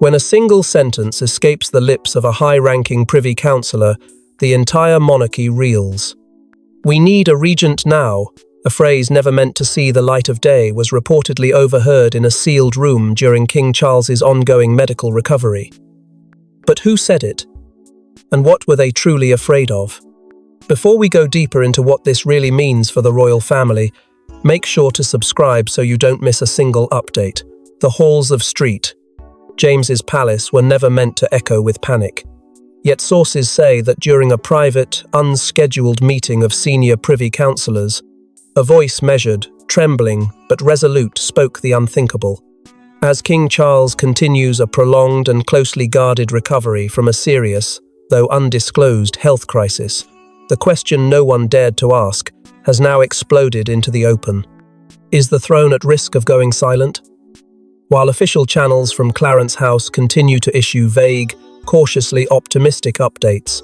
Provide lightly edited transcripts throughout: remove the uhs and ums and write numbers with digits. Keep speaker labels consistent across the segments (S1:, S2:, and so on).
S1: When a single sentence escapes the lips of a high-ranking Privy Councillor, the entire monarchy reels. "We need a regent now," a phrase never meant to see the light of day, was reportedly overheard in a sealed room during King Charles's ongoing medical recovery. But who said it? And what were they truly afraid of? Before we go deeper into what this really means for the royal family, make sure to subscribe so you don't miss a single update. The halls of St. James's Palace were never meant to echo with panic. Yet sources say that during a private, unscheduled meeting of senior Privy Councillors, a voice measured, trembling, but resolute spoke the unthinkable. As King Charles continues a prolonged and closely guarded recovery from a serious, though undisclosed, health crisis, the question no one dared to ask has now exploded into the open. Is the throne at risk of going silent? While official channels from Clarence House continue to issue vague, cautiously optimistic updates,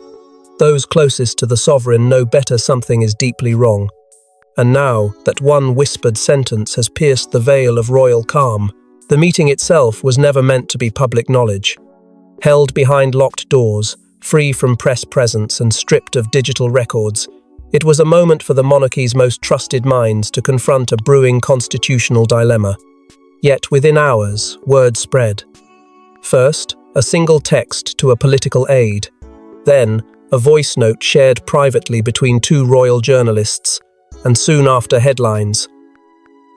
S1: those closest to the sovereign know better something is deeply wrong. And now that one whispered sentence has pierced the veil of royal calm, the meeting itself was never meant to be public knowledge. Held behind locked doors, free from press presence and stripped of digital records, it was a moment for the monarchy's most trusted minds to confront a brewing constitutional dilemma. Yet within hours, word spread. First, a single text to a political aide. Then, a voice note shared privately between two royal journalists, and soon after headlines.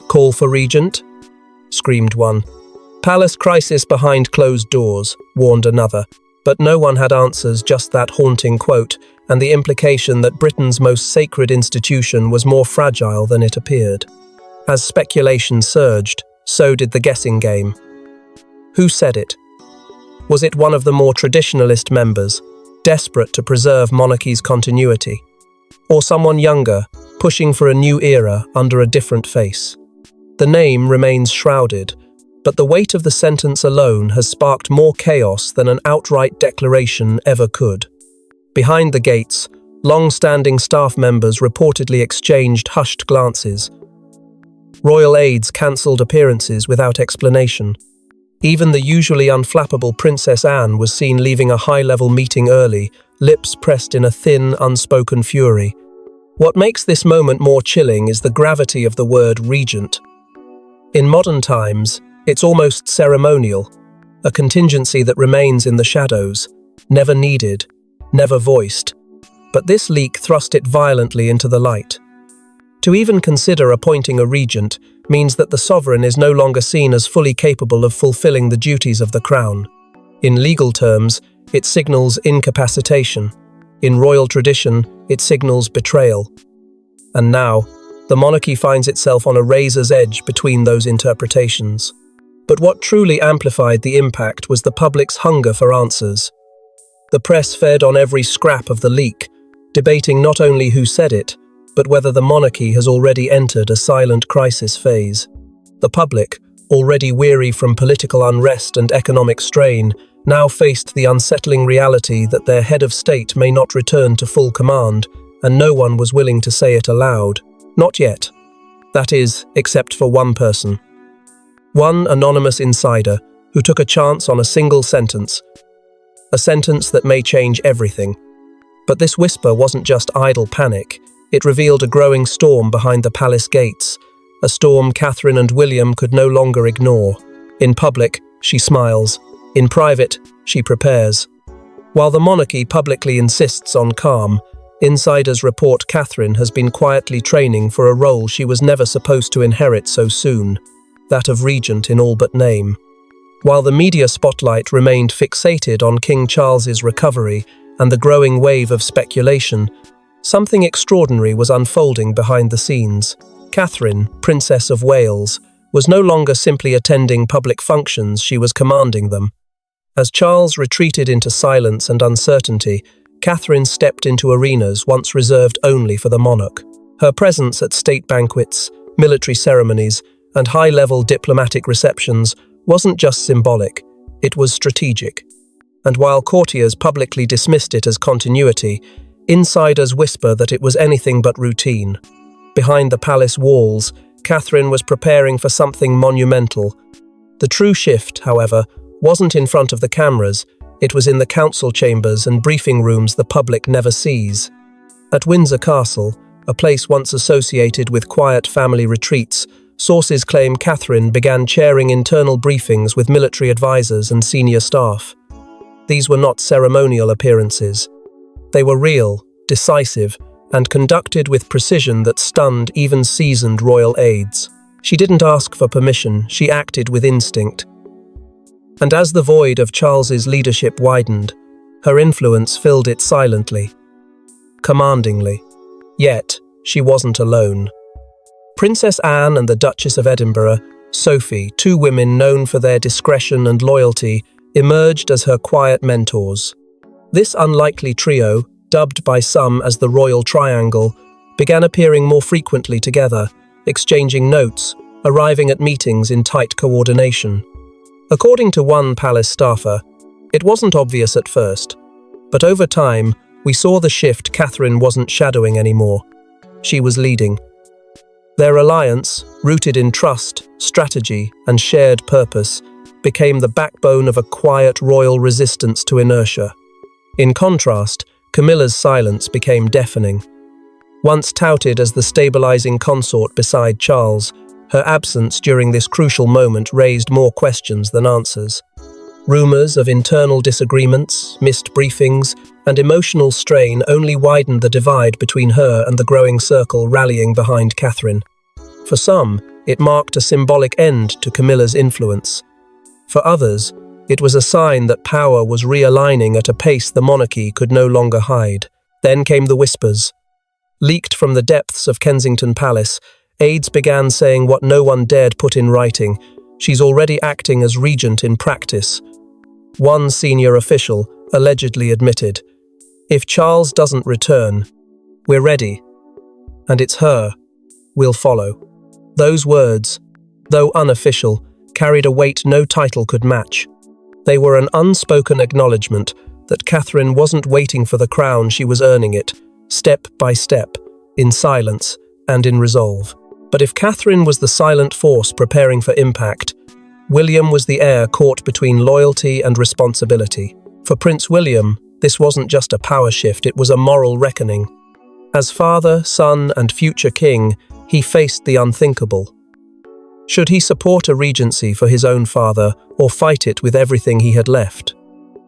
S1: "Call for regent?" screamed one. "Palace crisis behind closed doors," warned another. But no one had answers, just that haunting quote, and the implication that Britain's most sacred institution was more fragile than it appeared. As speculation surged, so did the guessing game. Who said it? Was it one of the more traditionalist members, desperate to preserve monarchy's continuity? Or someone younger, pushing for a new era under a different face? The name remains shrouded, but the weight of the sentence alone has sparked more chaos than an outright declaration ever could. Behind the gates, long-standing staff members reportedly exchanged hushed glances. Royal aides cancelled appearances without explanation. Even the usually unflappable Princess Anne was seen leaving a high-level meeting early, lips pressed in a thin, unspoken fury. What makes this moment more chilling is the gravity of the word regent. In modern times, it's almost ceremonial, a contingency that remains in the shadows, never needed, never voiced. But this leak thrust it violently into the light. To even consider appointing a regent means that the sovereign is no longer seen as fully capable of fulfilling the duties of the crown. In legal terms, it signals incapacitation. In royal tradition, it signals betrayal. And now, the monarchy finds itself on a razor's edge between those interpretations. But what truly amplified the impact was the public's hunger for answers. The press fed on every scrap of the leak, debating not only who said it, but whether the monarchy has already entered a silent crisis phase. The public, already weary from political unrest and economic strain, now faced the unsettling reality that their head of state may not return to full command, and no one was willing to say it aloud. Not yet. That is, except for one person. One anonymous insider who took a chance on a single sentence. A sentence that may change everything. But this whisper wasn't just idle panic. It revealed a growing storm behind the palace gates, a storm Catherine and William could no longer ignore. In public, she smiles. In private, she prepares. While the monarchy publicly insists on calm, insiders report Catherine has been quietly training for a role she was never supposed to inherit so soon, that of regent in all but name. While the media spotlight remained fixated on King Charles's recovery and the growing wave of speculation, something extraordinary was unfolding behind the scenes. Catherine, Princess of Wales, was no longer simply attending public functions, she was commanding them. As Charles retreated into silence and uncertainty, Catherine stepped into arenas once reserved only for the monarch. Her presence at state banquets, military ceremonies, and high-level diplomatic receptions wasn't just symbolic, it was strategic. And while courtiers publicly dismissed it as continuity, insiders whisper that it was anything but routine. Behind the palace walls, Catherine was preparing for something monumental. The true shift, however, wasn't in front of the cameras, it was in the council chambers and briefing rooms the public never sees. At Windsor Castle, a place once associated with quiet family retreats, sources claim Catherine began chairing internal briefings with military advisors and senior staff. These were not ceremonial appearances. They were real, decisive, and conducted with precision that stunned even seasoned royal aides. She didn't ask for permission, she acted with instinct. And as the void of Charles's leadership widened, her influence filled it silently, commandingly. Yet, she wasn't alone. Princess Anne and the Duchess of Edinburgh, Sophie, two women known for their discretion and loyalty, emerged as her quiet mentors. This unlikely trio, dubbed by some as the Royal Triangle, began appearing more frequently together, exchanging notes, arriving at meetings in tight coordination. According to one palace staffer, it wasn't obvious at first, but over time, we saw the shift. Catherine wasn't shadowing anymore. She was leading. Their alliance, rooted in trust, strategy, and shared purpose, became the backbone of a quiet royal resistance to inertia. In contrast, Camilla's silence became deafening. Once touted as the stabilizing consort beside Charles, her absence during this crucial moment raised more questions than answers. Rumors of internal disagreements, missed briefings, and emotional strain only widened the divide between her and the growing circle rallying behind Catherine. For some, it marked a symbolic end to Camilla's influence. For others, it was a sign that power was realigning at a pace the monarchy could no longer hide. Then came the whispers. Leaked from the depths of Kensington Palace, aides began saying what no one dared put in writing: she's already acting as regent in practice. One senior official allegedly admitted, "If Charles doesn't return, we're ready. And it's her. We'll follow." Those words, though unofficial, carried a weight no title could match. They were an unspoken acknowledgement that Catherine wasn't waiting for the crown, she was earning it, step by step, in silence and in resolve. But if Catherine was the silent force preparing for impact, William was the heir caught between loyalty and responsibility. For Prince William, this wasn't just a power shift, it was a moral reckoning. As father, son, and future king, he faced the unthinkable. Should he support a regency for his own father, or fight it with everything he had left?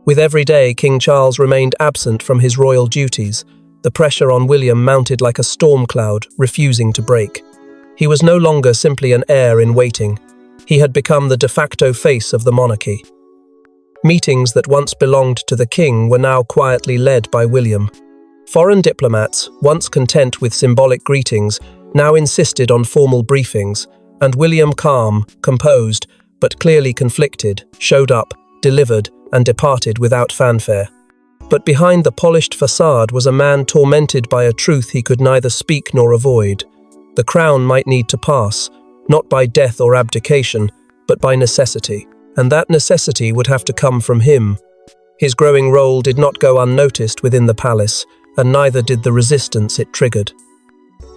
S1: With every day, King Charles remained absent from his royal duties. The pressure on William mounted like a storm cloud, refusing to break. He was no longer simply an heir in waiting. He had become the de facto face of the monarchy. Meetings that once belonged to the king were now quietly led by William. Foreign diplomats, once content with symbolic greetings, now insisted on formal briefings, and William, calm, composed, but clearly conflicted, showed up, delivered, and departed without fanfare. But behind the polished facade was a man tormented by a truth he could neither speak nor avoid. The crown might need to pass, not by death or abdication, but by necessity, and that necessity would have to come from him. His growing role did not go unnoticed within the palace, and neither did the resistance it triggered.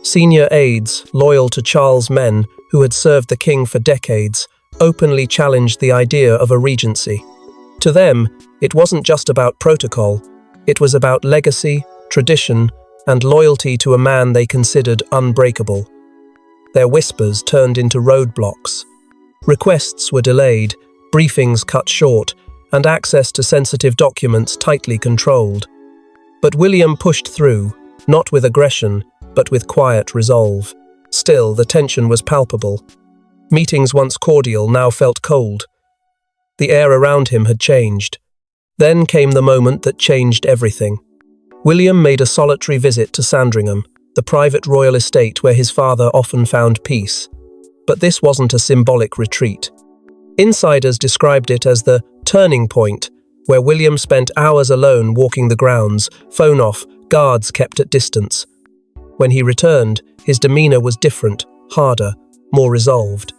S1: Senior aides, loyal to Charles' men, who had served the king for decades, openly challenged the idea of a regency. To them, it wasn't just about protocol, it was about legacy, tradition, and loyalty to a man they considered unbreakable. Their whispers turned into roadblocks. Requests were delayed, briefings cut short, and access to sensitive documents tightly controlled. But William pushed through, not with aggression, but with quiet resolve. Still, the tension was palpable. Meetings once cordial now felt cold. The air around him had changed. Then came the moment that changed everything. William made a solitary visit to Sandringham, the private royal estate where his father often found peace. But this wasn't a symbolic retreat. Insiders described it as the turning point, where William spent hours alone walking the grounds, phone off, guards kept at distance. When he returned, his demeanor was different, harder, more resolved.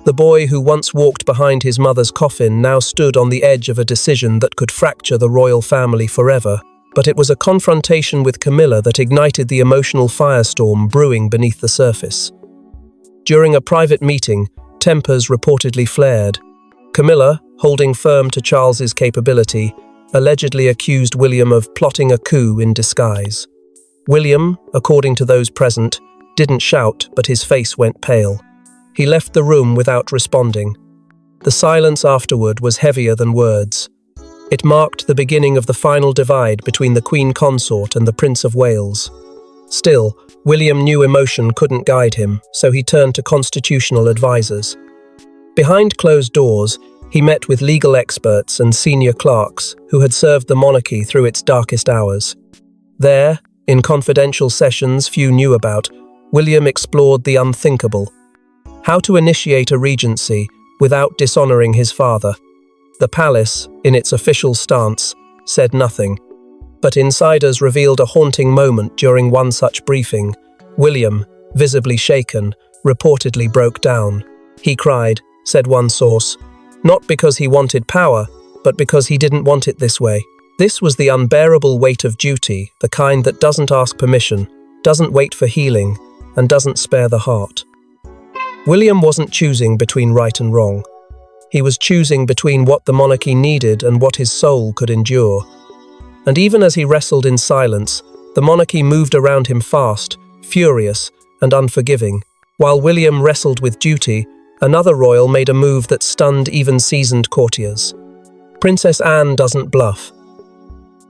S1: The boy who once walked behind his mother's coffin now stood on the edge of a decision that could fracture the royal family forever. But it was a confrontation with Camilla that ignited the emotional firestorm brewing beneath the surface. During a private meeting, tempers reportedly flared. Camilla, holding firm to Charles's capability, allegedly accused William of plotting a coup in disguise. William, according to those present, didn't shout, but his face went pale. He left the room without responding. The silence afterward was heavier than words. It marked the beginning of the final divide between the Queen Consort and the Prince of Wales. Still, William knew emotion couldn't guide him, so he turned to constitutional advisors. Behind closed doors, he met with legal experts and senior clerks who had served the monarchy through its darkest hours. There, in confidential sessions few knew about, William explored the unthinkable: how to initiate a regency without dishonouring his father. The palace, in its official stance, said nothing, but insiders revealed a haunting moment during one such briefing. William, visibly shaken, reportedly broke down. He cried, said one source, not because he wanted power, but because he didn't want it this way. This was the unbearable weight of duty, the kind that doesn't ask permission, doesn't wait for healing, and doesn't spare the heart. William wasn't choosing between right and wrong. He was choosing between what the monarchy needed and what his soul could endure. And even as he wrestled in silence, the monarchy moved around him fast, furious, and unforgiving. While William wrestled with duty, another royal made a move that stunned even seasoned courtiers. Princess Anne doesn't bluff.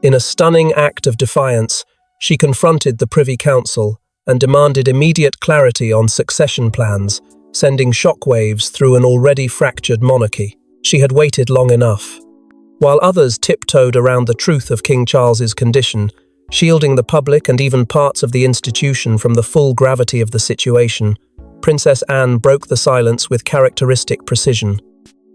S1: In a stunning act of defiance, she confronted the Privy Council and demanded immediate clarity on succession plans, sending shockwaves through an already fractured monarchy. She had waited long enough. While others tiptoed around the truth of King Charles's condition, shielding the public and even parts of the institution from the full gravity of the situation, Princess Anne broke the silence with characteristic precision.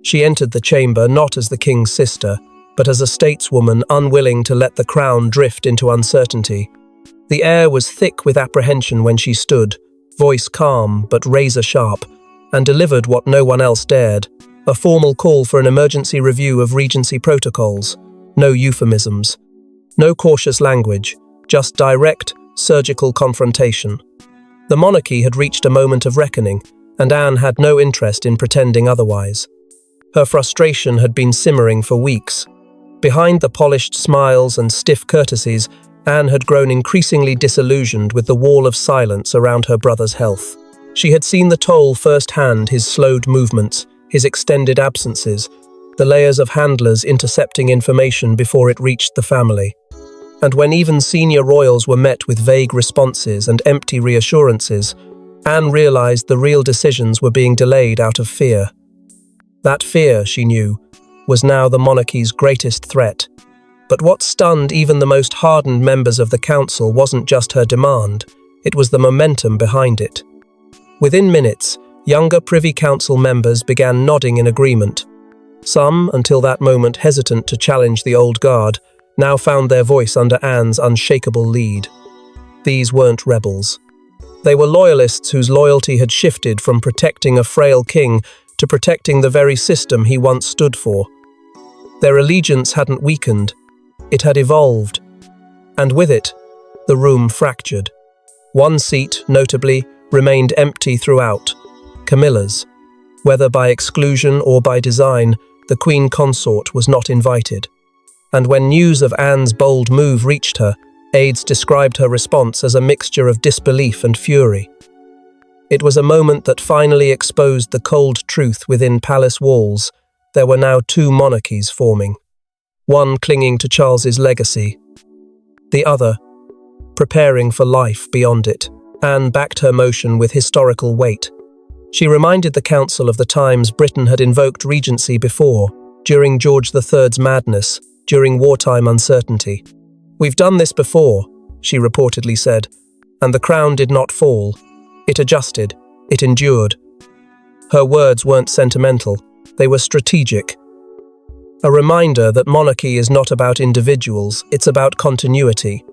S1: She entered the chamber not as the king's sister, but as a stateswoman unwilling to let the crown drift into uncertainty. The air was thick with apprehension when she stood, voice calm but razor-sharp, and delivered what no one else dared: a formal call for an emergency review of regency protocols. No euphemisms. No cautious language, just direct, surgical confrontation. The monarchy had reached a moment of reckoning, and Anne had no interest in pretending otherwise. Her frustration had been simmering for weeks. Behind the polished smiles and stiff courtesies, Anne had grown increasingly disillusioned with the wall of silence around her brother's health. She had seen the toll firsthand: his slowed movements, his extended absences, the layers of handlers intercepting information before it reached the family. And when even senior royals were met with vague responses and empty reassurances, Anne realized the real decisions were being delayed out of fear. That fear, she knew, was now the monarchy's greatest threat. But what stunned even the most hardened members of the council wasn't just her demand, it was the momentum behind it. Within minutes, younger Privy Council members began nodding in agreement. Some, until that moment hesitant to challenge the old guard, now found their voice under Anne's unshakable lead. These weren't rebels. They were loyalists whose loyalty had shifted from protecting a frail king to protecting the very system he once stood for. Their allegiance hadn't weakened, it had evolved. And with it, the room fractured. One seat, notably, remained empty throughout: Camilla's. Whether by exclusion or by design, the Queen Consort was not invited. And when news of Anne's bold move reached her, aides described her response as a mixture of disbelief and fury. It was a moment that finally exposed the cold truth within palace walls. There were now two monarchies forming. One clinging to Charles's legacy, the other preparing for life beyond it. Anne backed her motion with historical weight. She reminded the council of the times Britain had invoked regency before, during George III's madness, during wartime uncertainty. "We've done this before," she reportedly said, "and the crown did not fall. It adjusted, it endured." Her words weren't sentimental, they were strategic. A reminder that monarchy is not about individuals, it's about continuity.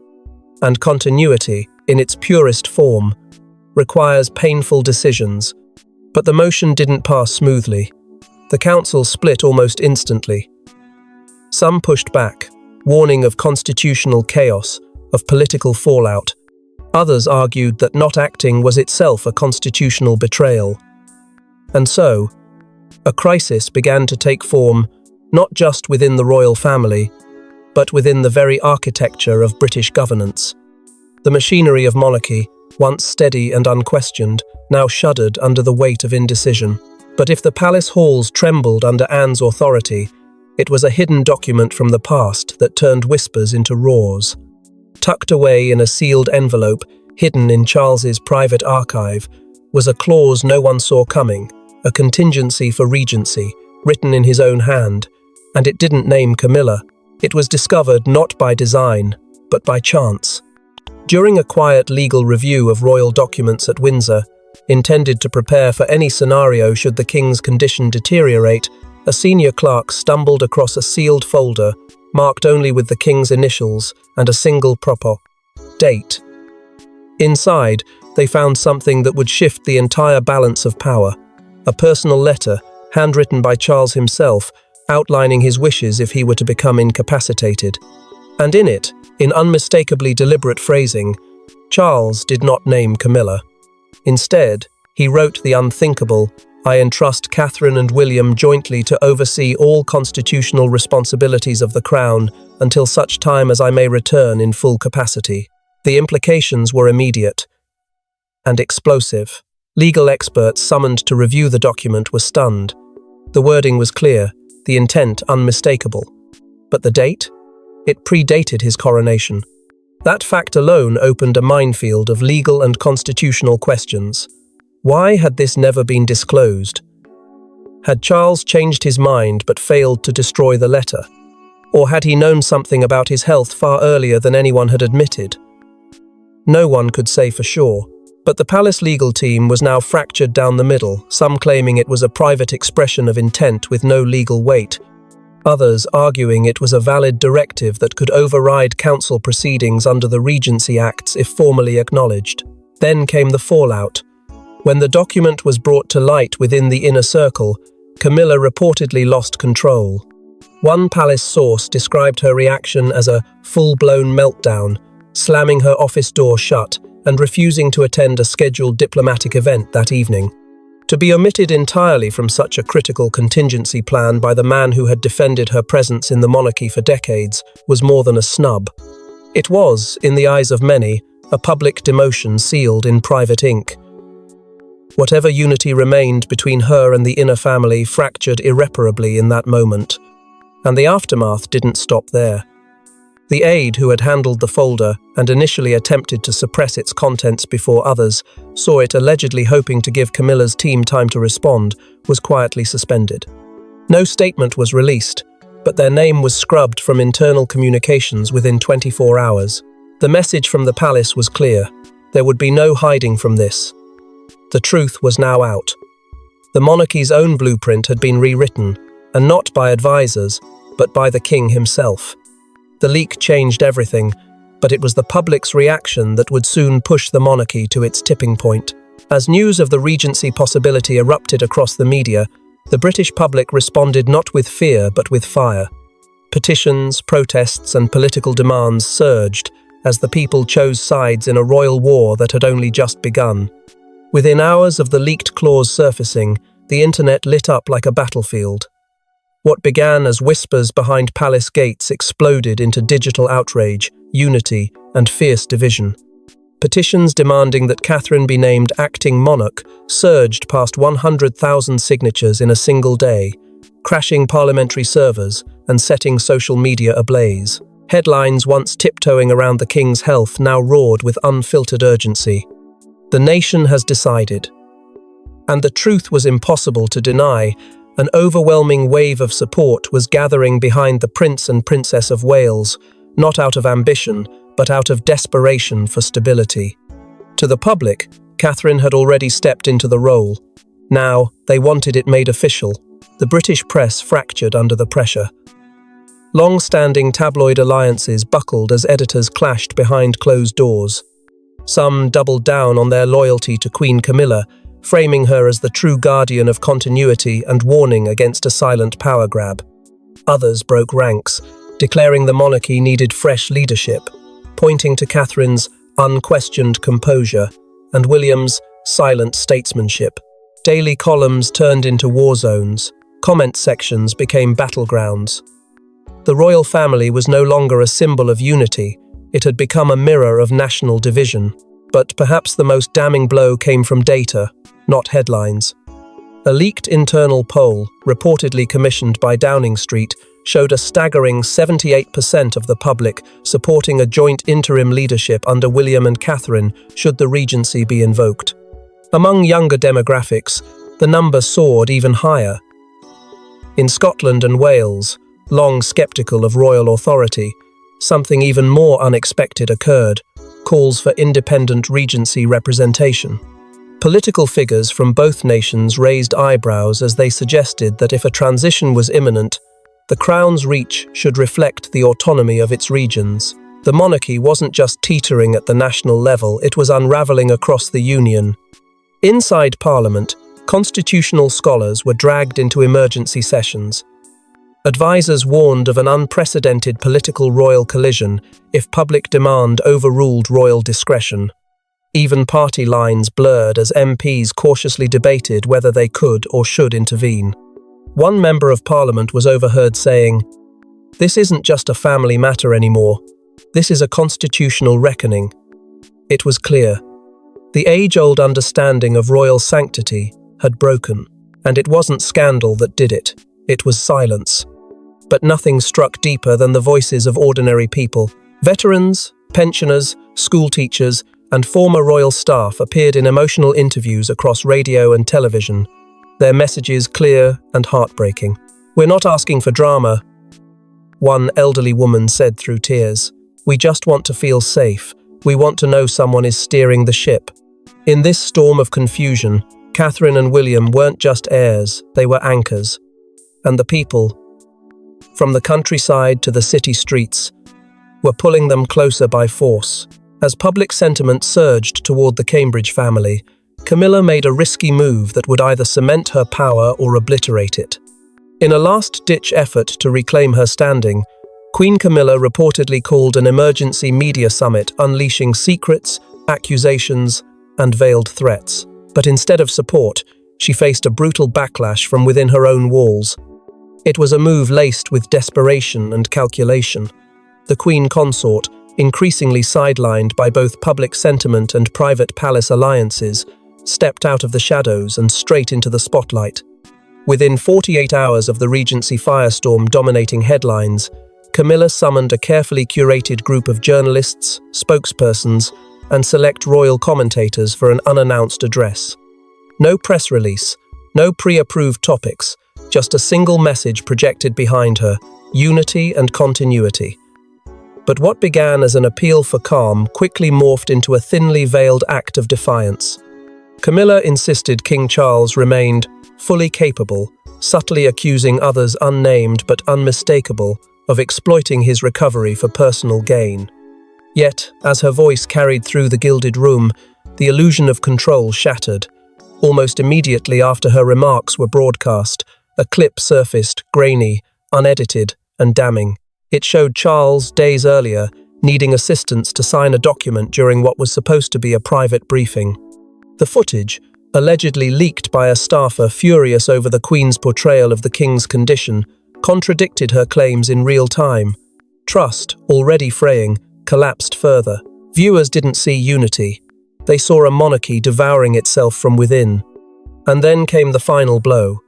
S1: And continuity, in its purest form, requires painful decisions. But the motion didn't pass smoothly. The council split almost instantly. Some pushed back, warning of constitutional chaos, of political fallout. Others argued that not acting was itself a constitutional betrayal. And so, A crisis began to take form, not just within the royal family, but within the very architecture of British governance. The machinery of monarchy, once steady and unquestioned, now shuddered under the weight of indecision. But if the palace halls trembled under Anne's authority, it was a hidden document from the past that turned whispers into roars. Tucked away in a sealed envelope, hidden in Charles's private archive, was a clause no one saw coming, a contingency for regency, written in his own hand, and it didn't name Camilla. It was discovered not by design, but by chance. During a quiet legal review of royal documents at Windsor, intended to prepare for any scenario should the king's condition deteriorate, a senior clerk stumbled across a sealed folder, marked only with the king's initials and a single proper date. Inside, they found something that would shift the entire balance of power, a personal letter, handwritten by Charles himself, outlining his wishes if he were to become incapacitated. And in it, in unmistakably deliberate phrasing, Charles did not name Camilla. Instead, he wrote the unthinkable, "I entrust Catherine and William jointly to oversee all constitutional responsibilities of the Crown until such time as I may return in full capacity." The implications were immediate and explosive. Legal experts summoned to review the document were stunned. The wording was clear, the intent unmistakable. But the date? It predated his coronation. That fact alone opened a minefield of legal and constitutional questions. Why had this never been disclosed? Had Charles changed his mind but failed to destroy the letter? Or had he known something about his health far earlier than anyone had admitted? No one could say for sure. But the palace legal team was now fractured down the middle, some claiming it was a private expression of intent with no legal weight, others arguing it was a valid directive that could override council proceedings under the Regency Acts if formally acknowledged. Then came the fallout. When the document was brought to light within the inner circle, Camilla reportedly lost control. One palace source described her reaction as a full-blown meltdown, slamming her office door shut and refusing to attend a scheduled diplomatic event that evening. To be omitted entirely from such a critical contingency plan by the man who had defended her presence in the monarchy for decades was more than a snub. It was, in the eyes of many, a public demotion sealed in private ink. Whatever unity remained between her and the inner family fractured irreparably in that moment. And the aftermath didn't stop there. The aide who had handled the folder and initially attempted to suppress its contents before others saw it allegedly hoping to give Camilla's team time to respond, was quietly suspended. No statement was released, but their name was scrubbed from internal communications within 24 hours. The message from the palace was clear. There would be no hiding from this. The truth was now out. The monarchy's own blueprint had been rewritten, and not by advisors, but by the king himself. The leak changed everything, but it was the public's reaction that would soon push the monarchy to its tipping point. As news of the regency possibility erupted across the media, the British public responded not with fear but with fire. Petitions, protests, and political demands surged as the people chose sides in a royal war that had only just begun. Within hours of the leaked clause surfacing, the internet lit up like a battlefield. What began as whispers behind palace gates exploded into digital outrage, unity, and fierce division. Petitions demanding that Catherine be named acting monarch surged past 100,000 signatures in a single day, crashing parliamentary servers and setting social media ablaze. Headlines once tiptoeing around the king's health now roared with unfiltered urgency. The nation has decided. And the truth was impossible to deny. An overwhelming wave of support was gathering behind the Prince and Princess of Wales, not out of ambition, but out of desperation for stability. To the public, Catherine had already stepped into the role. Now, they wanted it made official. The British press fractured under the pressure. Long-standing tabloid alliances buckled as editors clashed behind closed doors. Some doubled down on their loyalty to Queen Camilla, framing her as the true guardian of continuity and warning against a silent power grab. Others broke ranks, declaring the monarchy needed fresh leadership, pointing to Catherine's unquestioned composure and William's silent statesmanship. Daily columns turned into war zones. Comment sections became battlegrounds. The royal family was no longer a symbol of unity. It had become a mirror of national division. But perhaps the most damning blow came from data, not headlines. A leaked internal poll, reportedly commissioned by Downing Street, showed a staggering 78% of the public supporting a joint interim leadership under William and Catherine should the regency be invoked. Among younger demographics, the number soared even higher. In Scotland and Wales, long sceptical of royal authority, something even more unexpected occurred: calls for independent regency representation. Political figures from both nations raised eyebrows as they suggested that if a transition was imminent, the Crown's reach should reflect the autonomy of its regions. The monarchy wasn't just teetering at the national level, it was unravelling across the Union. Inside Parliament, constitutional scholars were dragged into emergency sessions. Advisers warned of an unprecedented political royal collision if public demand overruled royal discretion. Even party lines blurred as MPs cautiously debated whether they could or should intervene. One member of Parliament was overheard saying, "This isn't just a family matter anymore. This is a constitutional reckoning." It was clear. The age-old understanding of royal sanctity had broken, and it wasn't scandal that did it. It was silence. But nothing struck deeper than the voices of ordinary people. Veterans, pensioners, school teachers, and former royal staff appeared in emotional interviews across radio and television, their messages clear and heartbreaking. "We're not asking for drama," one elderly woman said through tears. "We just want to feel safe. We want to know someone is steering the ship." In this storm of confusion, Catherine and William weren't just heirs, they were anchors. And the people, from the countryside to the city streets, were pulling them closer by force. As public sentiment surged toward the Cambridge family, Camilla made a risky move that would either cement her power or obliterate it. In a last-ditch effort to reclaim her standing, Queen Camilla reportedly called an emergency media summit, unleashing secrets, accusations, and veiled threats. But instead of support, she faced a brutal backlash from within her own walls. It was a move laced with desperation and calculation. The Queen Consort, increasingly sidelined by both public sentiment and private palace alliances, stepped out of the shadows and straight into the spotlight. Within 48 hours of the Regency firestorm dominating headlines, Camilla summoned a carefully curated group of journalists, spokespersons, and select royal commentators for an unannounced address. No press release, no pre-approved topics, just a single message projected behind her: unity and continuity. But what began as an appeal for calm quickly morphed into a thinly veiled act of defiance. Camilla insisted King Charles remained fully capable, subtly accusing others unnamed but unmistakable of exploiting his recovery for personal gain. Yet, as her voice carried through the gilded room, the illusion of control shattered. Almost immediately after her remarks were broadcast, a clip surfaced, grainy, unedited, and damning. It showed Charles, days earlier, needing assistance to sign a document during what was supposed to be a private briefing. The footage, allegedly leaked by a staffer furious over the Queen's portrayal of the King's condition, contradicted her claims in real time. Trust, already fraying, collapsed further. Viewers didn't see unity. They saw a monarchy devouring itself from within. And then came the final blow.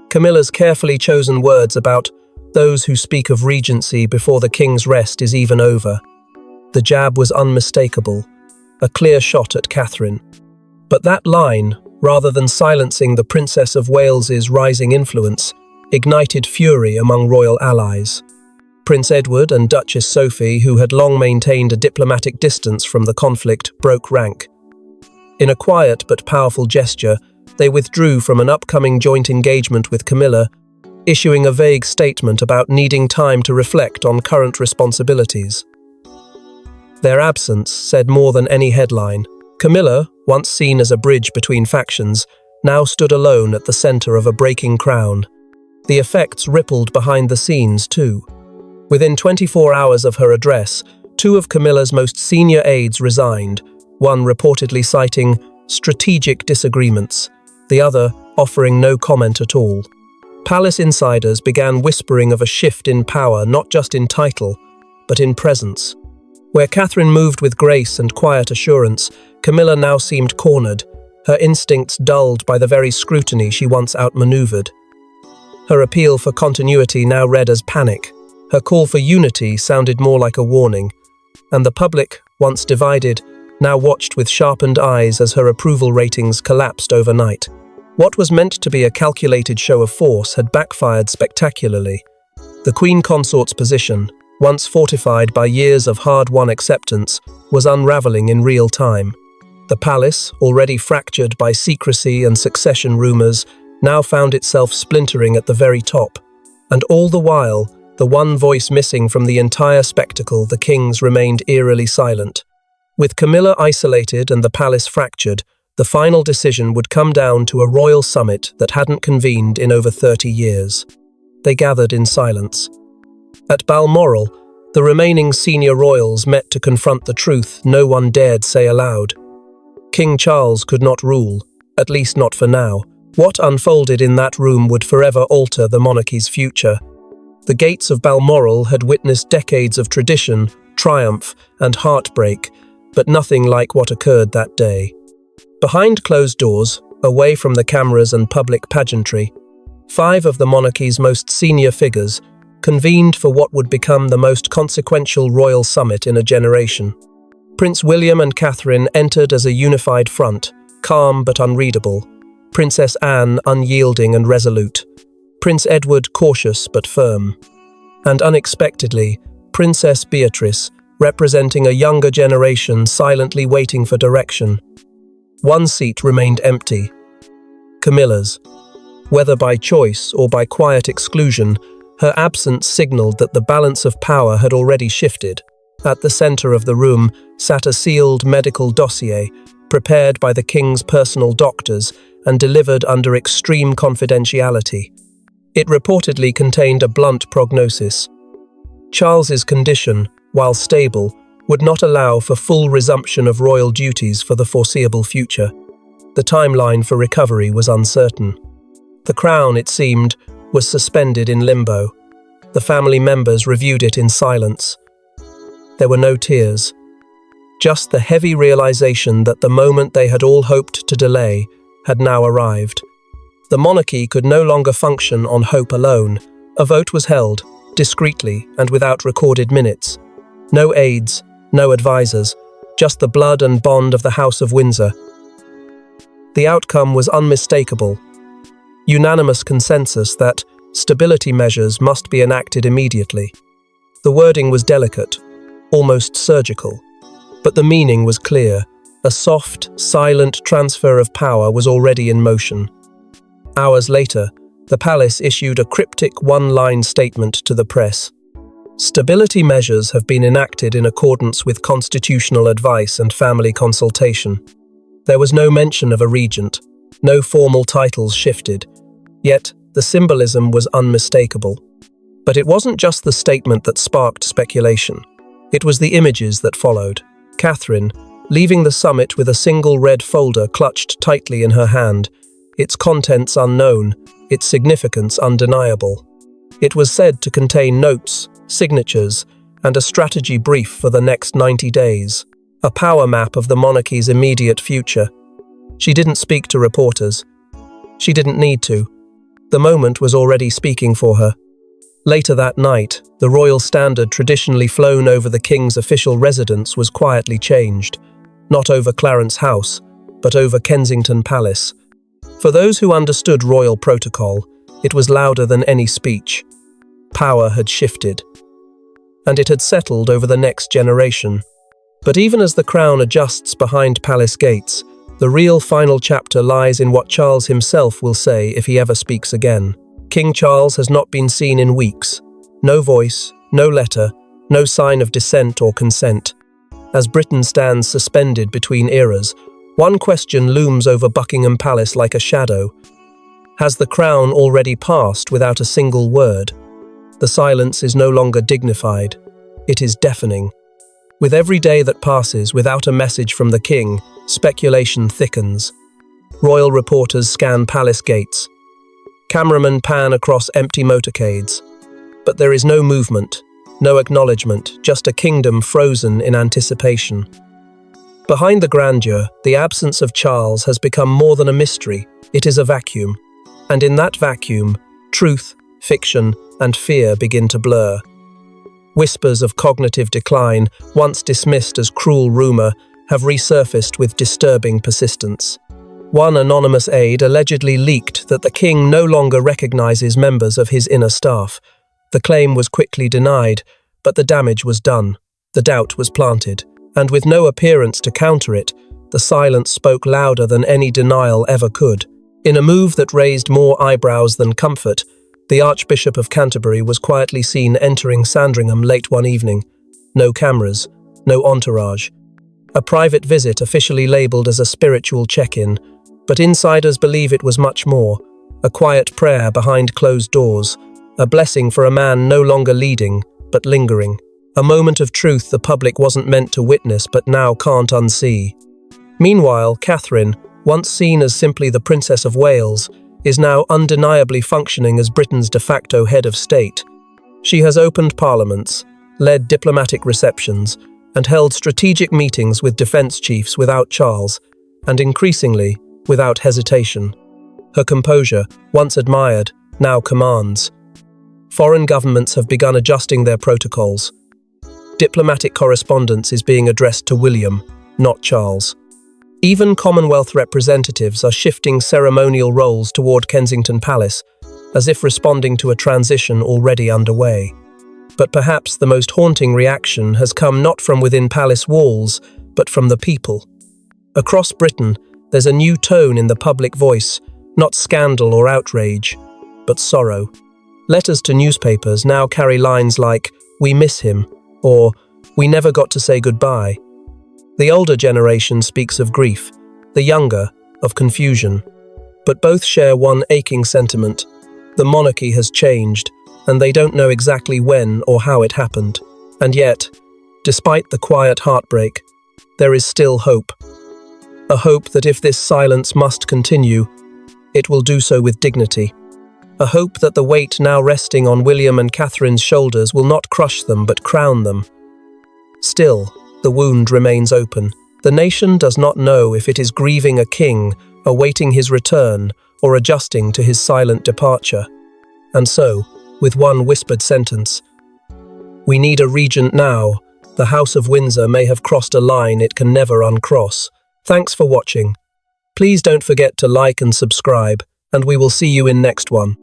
S1: Camilla's carefully chosen words about "those who speak of regency before the King's rest is even over." The jab was unmistakable, a clear shot at Catherine. But that line, rather than silencing the Princess of Wales's rising influence, ignited fury among royal allies. Prince Edward and Duchess Sophie, who had long maintained a diplomatic distance from the conflict, broke rank. In a quiet but powerful gesture, they withdrew from an upcoming joint engagement with Camilla, issuing a vague statement about needing time to reflect on current responsibilities. Their absence said more than any headline. Camilla, once seen as a bridge between factions, now stood alone at the center of a breaking crown. The effects rippled behind the scenes, too. Within 24 hours of her address, two of Camilla's most senior aides resigned, one reportedly citing strategic disagreements, the other offering no comment at all. Palace insiders began whispering of a shift in power, not just in title, but in presence. Where Catherine moved with grace and quiet assurance, Camilla now seemed cornered, her instincts dulled by the very scrutiny she once outmaneuvered. Her appeal for continuity now read as panic. Her call for unity sounded more like a warning, and the public, once divided, now watched with sharpened eyes as her approval ratings collapsed overnight. What was meant to be a calculated show of force had backfired spectacularly. The Queen Consort's position, once fortified by years of hard-won acceptance, was unraveling in real time. The palace, already fractured by secrecy and succession rumours, now found itself splintering at the very top. And all the while, the one voice missing from the entire spectacle, the king's, remained eerily silent. With Camilla isolated and the palace fractured, the final decision would come down to a royal summit that hadn't convened in over 30 years. They gathered in silence. At Balmoral, the remaining senior royals met to confront the truth no one dared say aloud. King Charles could not rule, at least not for now. What unfolded in that room would forever alter the monarchy's future. The gates of Balmoral had witnessed decades of tradition, triumph, and heartbreak, but nothing like what occurred that day. Behind closed doors, away from the cameras and public pageantry, 5 of the monarchy's most senior figures convened for what would become the most consequential royal summit in a generation. Prince William and Catherine entered as a unified front, calm but unreadable. Princess Anne unyielding and resolute. Prince Edward cautious but firm. And unexpectedly, Princess Beatrice, representing a younger generation silently waiting for direction. One seat remained empty. Camilla's. Whether by choice or by quiet exclusion, her absence signaled that the balance of power had already shifted. At the center of the room sat a sealed medical dossier, prepared by the king's personal doctors and delivered under extreme confidentiality. It reportedly contained a blunt prognosis. Charles's condition, while stable, would not allow for full resumption of royal duties for the foreseeable future. The timeline for recovery was uncertain. The crown, it seemed, was suspended in limbo. The family members reviewed it in silence. There were no tears, just the heavy realization that the moment they had all hoped to delay had now arrived. The monarchy could no longer function on hope alone. A vote was held, discreetly and without recorded minutes. No aides, no advisors, just the blood and bond of the House of Windsor. The outcome was unmistakable. Unanimous consensus that stability measures must be enacted immediately. The wording was delicate, almost surgical, but the meaning was clear. A soft, silent transfer of power was already in motion. Hours later, the palace issued a cryptic one-line statement to the press. Stability measures have been enacted in accordance with constitutional advice and family consultation. There was no mention of a regent, no formal titles shifted, yet the symbolism was unmistakable. But it wasn't just the statement that sparked speculation. It was the images that followed. Catherine, leaving the summit with a single red folder clutched tightly in her hand, its contents unknown, its significance undeniable. It was said to contain notes, signatures, and a strategy brief for the next 90 days, a power map of the monarchy's immediate future. She didn't speak to reporters. She didn't need to. The moment was already speaking for her. Later that night, the royal standard traditionally flown over the king's official residence was quietly changed, not over Clarence House, but over Kensington Palace. For those who understood royal protocol, it was louder than any speech. Power had shifted, and it had settled over the next generation. But even as the crown adjusts behind palace gates, the real final chapter lies in what Charles himself will say if he ever speaks again. King Charles has not been seen in weeks. No voice, no letter, no sign of dissent or consent. As Britain stands suspended between eras, one question looms over Buckingham Palace like a shadow. Has the crown already passed without a single word? The silence is no longer dignified. It is deafening. With every day that passes without a message from the king, speculation thickens. Royal reporters scan palace gates. Cameramen pan across empty motorcades. But there is no movement, no acknowledgement, just a kingdom frozen in anticipation. Behind the grandeur, the absence of Charles has become more than a mystery. It is a vacuum. And in that vacuum, truth, fiction, and fear begin to blur. Whispers of cognitive decline, once dismissed as cruel rumor, have resurfaced with disturbing persistence. One anonymous aide allegedly leaked that the king no longer recognizes members of his inner staff. The claim was quickly denied, but the damage was done. The doubt was planted, and with no appearance to counter it, the silence spoke louder than any denial ever could. In a move that raised more eyebrows than comfort, the Archbishop of Canterbury was quietly seen entering Sandringham late one evening. No cameras, no entourage. A private visit officially labelled as a spiritual check-in, but insiders believe it was much more. A quiet prayer behind closed doors, a blessing for a man no longer leading, but lingering. A moment of truth the public wasn't meant to witness but now can't unsee. Meanwhile, Catherine, once seen as simply the Princess of Wales, is now undeniably functioning as Britain's de facto head of state. She has opened parliaments, led diplomatic receptions, and held strategic meetings with defence chiefs without Charles, and increasingly, without hesitation. Her composure, once admired, now commands. Foreign governments have begun adjusting their protocols. Diplomatic correspondence is being addressed to William, not Charles. Even Commonwealth representatives are shifting ceremonial roles toward Kensington Palace, as if responding to a transition already underway. But perhaps the most haunting reaction has come not from within palace walls, but from the people. Across Britain, there's a new tone in the public voice, not scandal or outrage, but sorrow. Letters to newspapers now carry lines like, "We miss him," or "We never got to say goodbye." The older generation speaks of grief, the younger, of confusion. But both share one aching sentiment. The monarchy has changed, and they don't know exactly when or how it happened. And yet, despite the quiet heartbreak, there is still hope. A hope that if this silence must continue, it will do so with dignity. A hope that the weight now resting on William and Catherine's shoulders will not crush them but crown them. Still, the wound remains open. The nation does not know if it is grieving a king, awaiting his return, or adjusting to his silent departure. And so, with one whispered sentence, "We need a regent now. The House of Windsor may have crossed a line it can never uncross." Thanks for watching. Please don't forget to like and subscribe, and we will see you in next one.